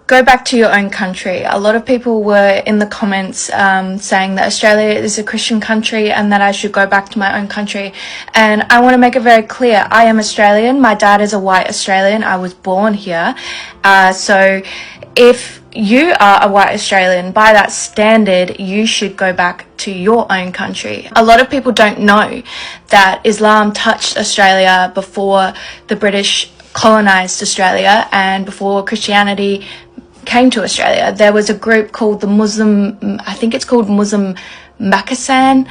go back to your own country. A lot of people were in the comments saying that Australia is a Christian country and that I should go back to my own country. And I want to make it very clear, I am Australian. My dad is a white Australian. I was born here. So if you are a white Australian, by that standard, you should go back to your own country. A lot of people don't know that Islam touched Australia before the British colonised Australia and before Christianity came to Australia. There was a group called the Muslim, I think it's called Muslim Makasan.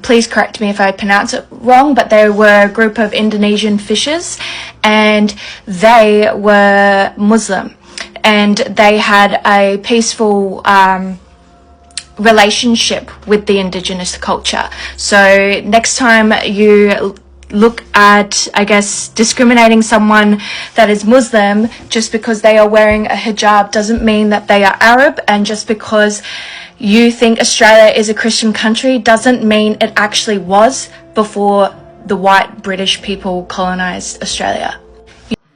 Please correct me if I pronounce it wrong, but they were a group of Indonesian fishers and they were Muslim and they had a peaceful relationship with the indigenous culture. So next time you look at, I guess, discriminating someone that is Muslim just because they are wearing a hijab doesn't mean that they are Arab, and just because you think Australia is a Christian country doesn't mean it actually was before the white British people colonized Australia.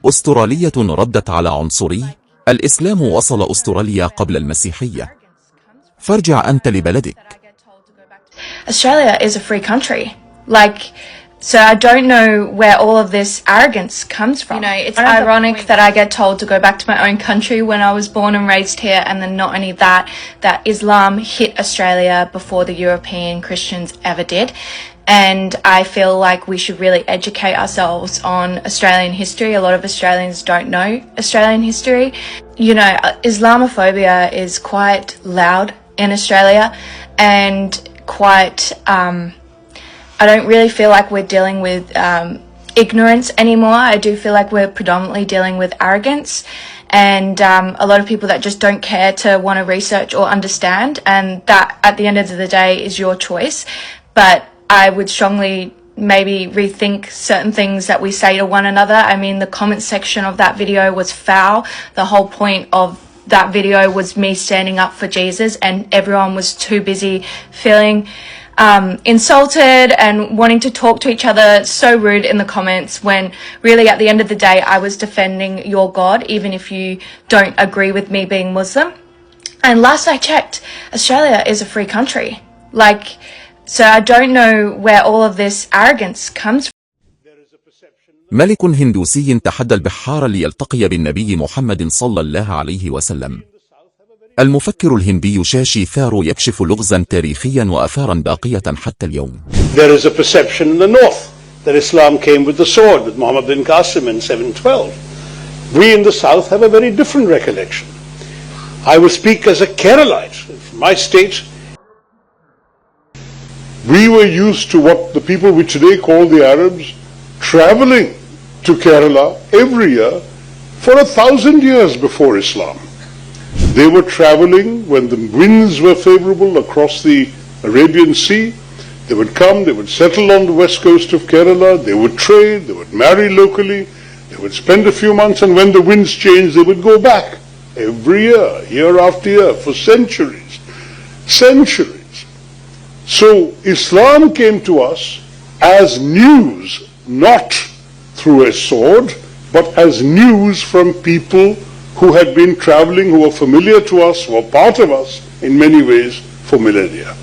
أسترالية ردت على عنصري الإسلام وصل أستراليا قبل المسيحية فارجع أنت لبلدك. Australia is a free country. So I don't know where all of this arrogance comes from. You know, it's ironic that I get told to go back to my own country when I was born and raised here, and then not only that, that Islam hit Australia before the European Christians ever did. And I feel like we should really educate ourselves on Australian history. A lot of Australians don't know Australian history. You know, Islamophobia is quite loud in Australia and quite... I don't really feel like we're dealing with ignorance anymore. I do feel like we're predominantly dealing with arrogance and a lot of people that just don't care to want to research or understand, and that at the end of the day is your choice. But I would strongly maybe rethink certain things that we say to one another. I mean, the comment section of that video was foul. The whole point of that video was me standing up for Jesus, and everyone was too busy feeling insulted and wanting to talk to each other. So rude in the comments, when really at the end of the day I was defending your God, even if you don't agree with me being Muslim. And last I checked, Australia is a free country. So I don't know where all of this arrogance comes from. ملك هندوسي تحدى البحار ليلتقي بالنبي محمد صلى الله عليه وسلم. المفكر الهندي شاشي ثارو يكشف لغزا تاريخيا وآثارا باقية حتى اليوم. There is a perception in the north that Islam came with the sword with Muhammad bin Qasim in 712. We in the south have a very different recollection. I will speak as a Keralite. From my state, we were used to what the people we today call the Arabs traveling to Kerala every year for 1,000 years before Islam. They were traveling when the winds were favorable across the Arabian Sea. They would come, they would settle on the west coast of Kerala, they would trade, they would marry locally, they would spend a few months, and when the winds changed, they would go back every year, year after year, for centuries. Centuries. So Islam came to us as news, not through a sword, but as news from people who had been traveling, who were familiar to us, who were part of us in many ways for millennia.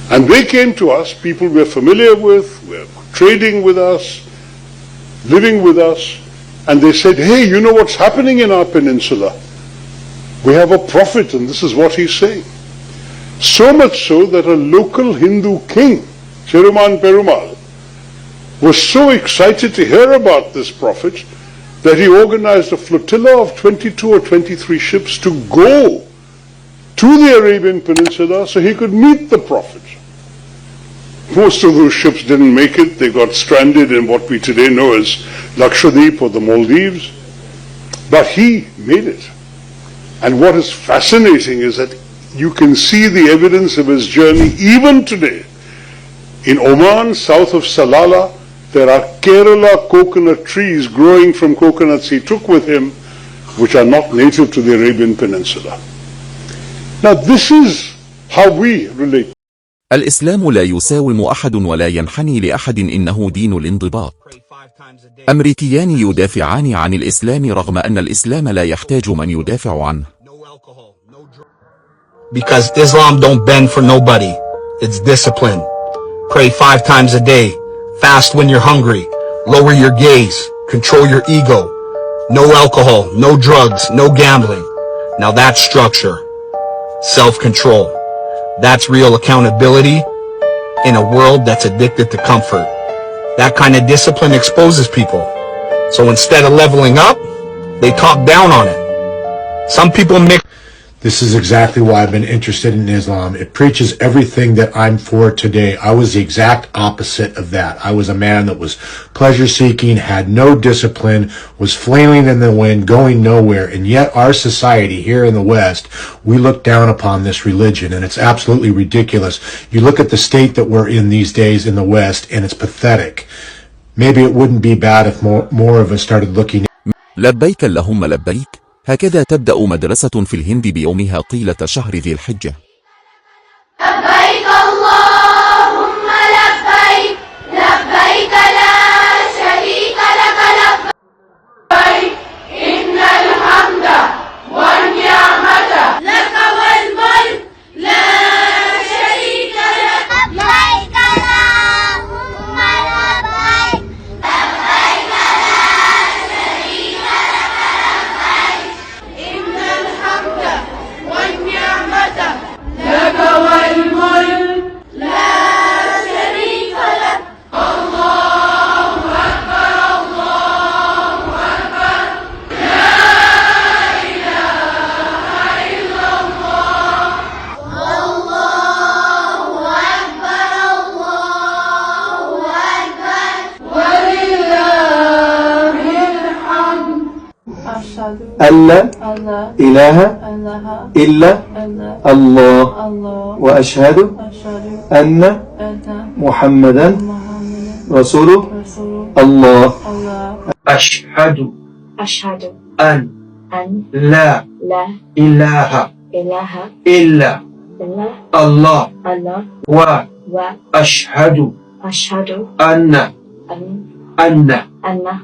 And they came to us, people we're familiar with, were trading with us, living with us, and they said, hey, you know what's happening in our peninsula? We have a prophet, and this is what he's saying. So much so that a local Hindu king, Chiruman Perumal, was so excited to hear about this prophet that he organized a flotilla of 22 or 23 ships to go to the Arabian Peninsula so he could meet the prophet. Most of those ships didn't make it. They got stranded in what we today know as Lakshadweep or the Maldives. But he made it. And what is fascinating is that you can see the evidence of his journey even today. In Oman, south of Salalah, there are Kerala coconut trees growing from coconuts he took with him, which are not native to the Arabian Peninsula. Now this is how we relate. الإسلام لا يساوم أحد ولا ينحني لأحد، إنه دين الانضباط. أمريكيان يدافعان عن الإسلام رغم أن الإسلام لا يحتاج من يدافع عنه. Because Islam don't bend for nobody. It's discipline. Pray 5 times a day. Fast when you're hungry. Lower your gaze. Control your ego. No alcohol, no drugs, no gambling. Now that's structure. Self-control. That's real accountability in a world that's addicted to comfort. That kind of discipline exposes people. So instead of leveling up, they talk down on it. Some people mix. This is exactly why I've been interested in Islam. It preaches everything that I'm for today. I was the exact opposite of that. I was a man that was pleasure-seeking, had no discipline, was flailing in the wind, going nowhere. And yet our society here in the West, we look down upon this religion, and it's absolutely ridiculous. You look at the state that we're in these days in the West, and it's pathetic. Maybe it wouldn't be bad if more of us started looking. لبيك اللهم لبيك. هكذا تبدأ مدرسة في الهند بيومها طيلة شهر ذي الحجة. لبيك اللهم لبيك لبيك لا شريك لك لبيك إن الحمد والنعمة لك والملك لا شريك لك لبيك اللهم لبيك لبيك لا شريك لك إن الحمد والنعمة لك والملك لا شريك لك الله أكبر الله أكبر لا إله إلا الله الله أكبر الله أكبر ولله الحمد أشهد أن لا أن لا إله إله إلا إلا الله الله وأشهد أشهد أن أن محمدا محمدا رسول رسول الله. الله. أشهد أشهد أن أن لا لا إله إله إلا إلا الله الله وأشهد وأشهد أن أن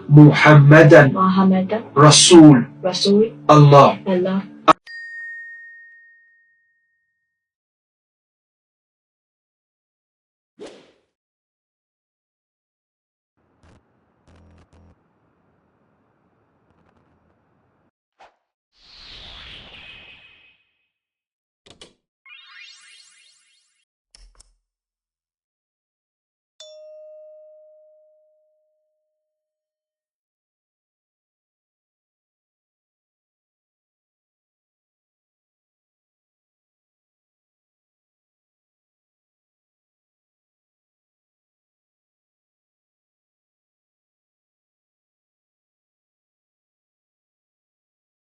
محمدا محمدا رسول رسول الله. الله.